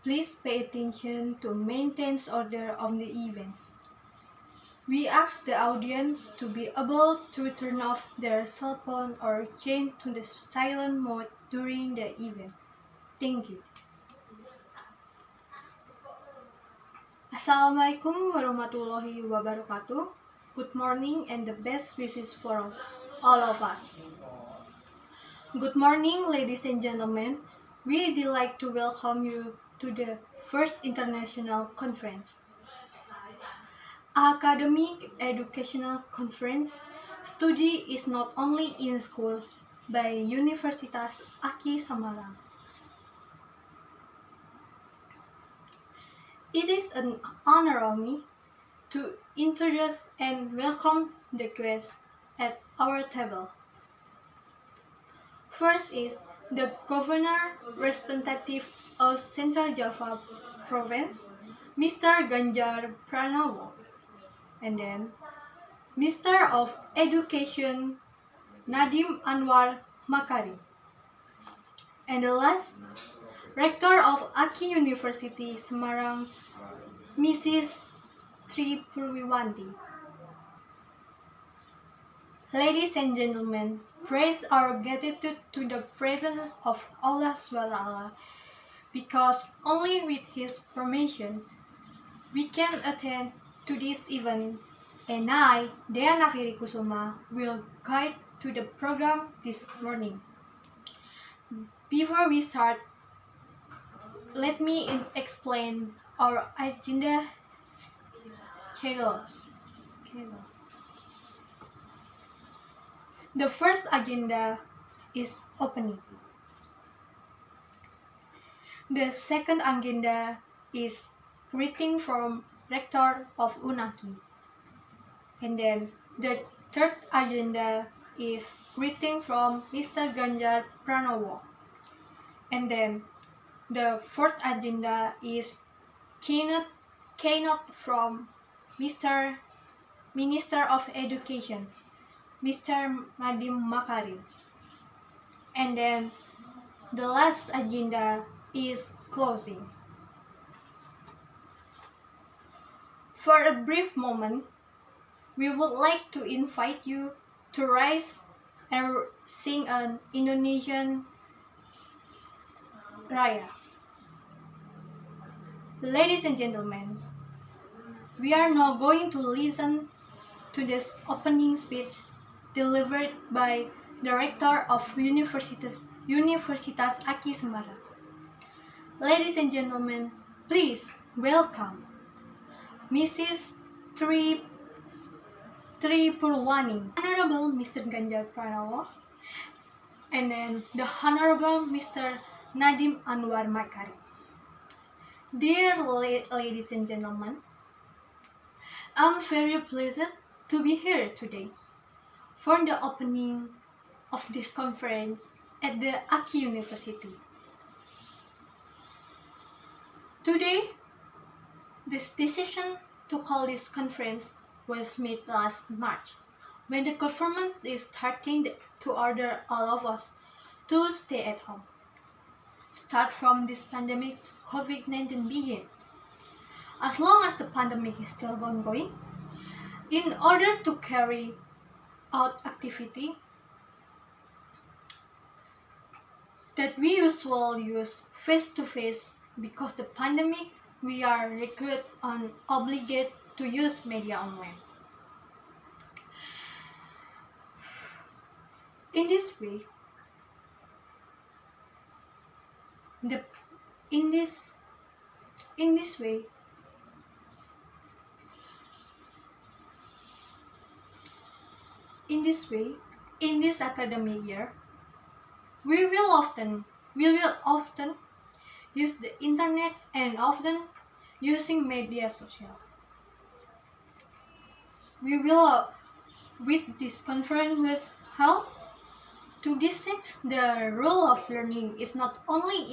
Please pay attention to maintain order of the event. We ask the audience to be able to turn off their cell phone or change to the silent mode during the event. Thank you. Assalamualaikum warahmatullahi wabarakatuh. Good morning and the best wishes for all of us. Good morning, ladies and gentlemen. We'd like to welcome you to the first international conference. Academic Educational Conference study is not only in school by Universitas Aki Semarang. It is an honor of me to introduce and welcome the guests at our table. First is the Governor Representative of Central Java Province, Mr. Ganjar Pranowo, and then Minister of Education, Nadiem Anwar Makarim, and the last, Rector of Aki University Semarang, Mrs. Tri Purwiwanti. Ladies and gentlemen, praise our gratitude to the presence of Allah SWT, because only with His permission we can attend to this event, and I, Deana Firi Kusuma, will guide to the program this morning. Before we start, let me explain our agenda schedule. The first agenda is opening. The second agenda is greeting from Rector of UNAKI. And then the third agenda is greeting from Mr. Ganjar Pranowo. And then the fourth agenda is keynote from Mr. Minister of Education, Mr. Nadiem Makarim. And then the last agenda is closing. For a brief moment, we would like to invite you to rise and sing an Indonesian Raya. Ladies and gentlemen, we are now going to listen to this opening speech delivered by the Rector of Universitas Aki Semarang. Ladies and gentlemen, please welcome Mrs. Tri Purwani, Honorable Mr. Ganjar Pranowo, and then the Honorable Mr. Nadiem Anwar Makarim. Dear ladies and gentlemen, I'm very pleased to be here today for the opening of this conference at the Aki University. Today, this decision to call this conference was made last March, when the government is starting to order all of us to stay at home. Start from this pandemic, COVID-19 began. As long as the pandemic is still ongoing, in order to carry out activity that we usually use face-to-face, because the pandemic, we are required and obligated to use media online. In this way, in this academic year, we will often use the internet and often using media social. We will, with this conference, was how to dissect the role of learning is not only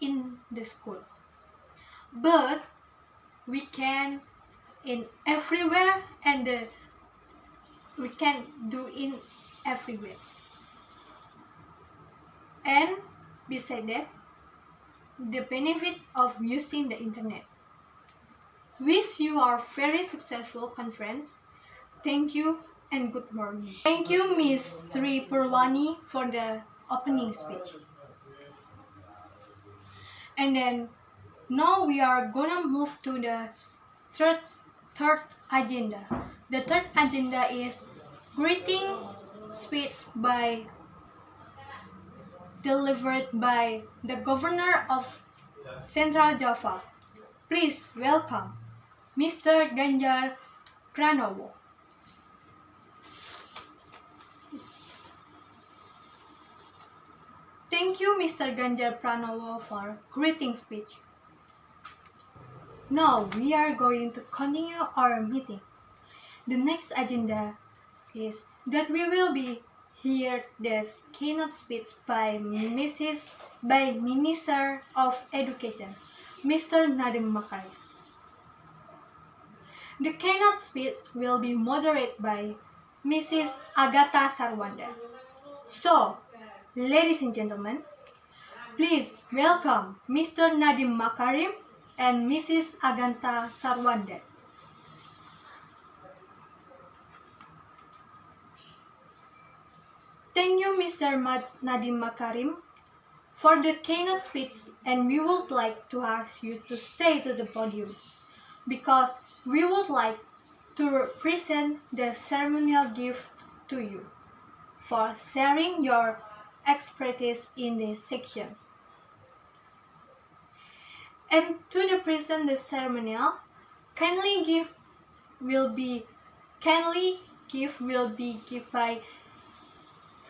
in the school, but we can in everywhere, and we can do in everywhere. And beside that, the benefit of using the internet. Wish you a very successful conference. Thank you and good morning. Thank you, Ms. Tri Purwani, for the opening speech. And then now we are gonna move to the third agenda. The third agenda is greeting speech delivered by the Governor of Central Java. Please welcome Mr. Ganjar Pranowo. Thank you, Mr. Ganjar Pranowo, for greeting speech. Now we are going to continue our meeting. The next agenda is that we will be hear this keynote speech by Minister of Education, Mr. Nadiem Makarim. The keynote speech will be moderated by Mrs. Agatha Sarwanda. So, ladies and gentlemen, please welcome Mr. Nadiem Makarim and Mrs. Agatha Sarwanda. Thank you, Mr. Nadiem Makarim, for the keynote speech, and we would like to ask you to stay to the podium because we would like to present the ceremonial gift to you for sharing your expertise in this section. And to present the ceremonial, kindly gift will be given by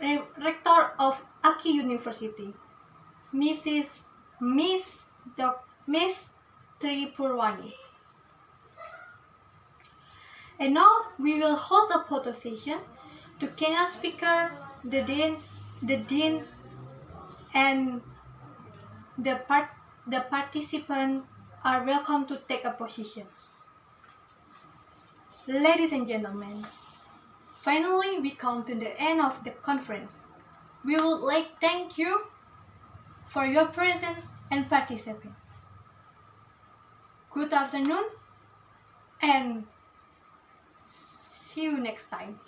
Rector of Aki University, Miss Tri Purwani. And now we will hold a photo session to keynote speaker, the dean, and the participants are welcome to take a position. Ladies and gentlemen, finally we come to the end of the conference. We would like to thank you for your presence and participation. Good afternoon and see you next time.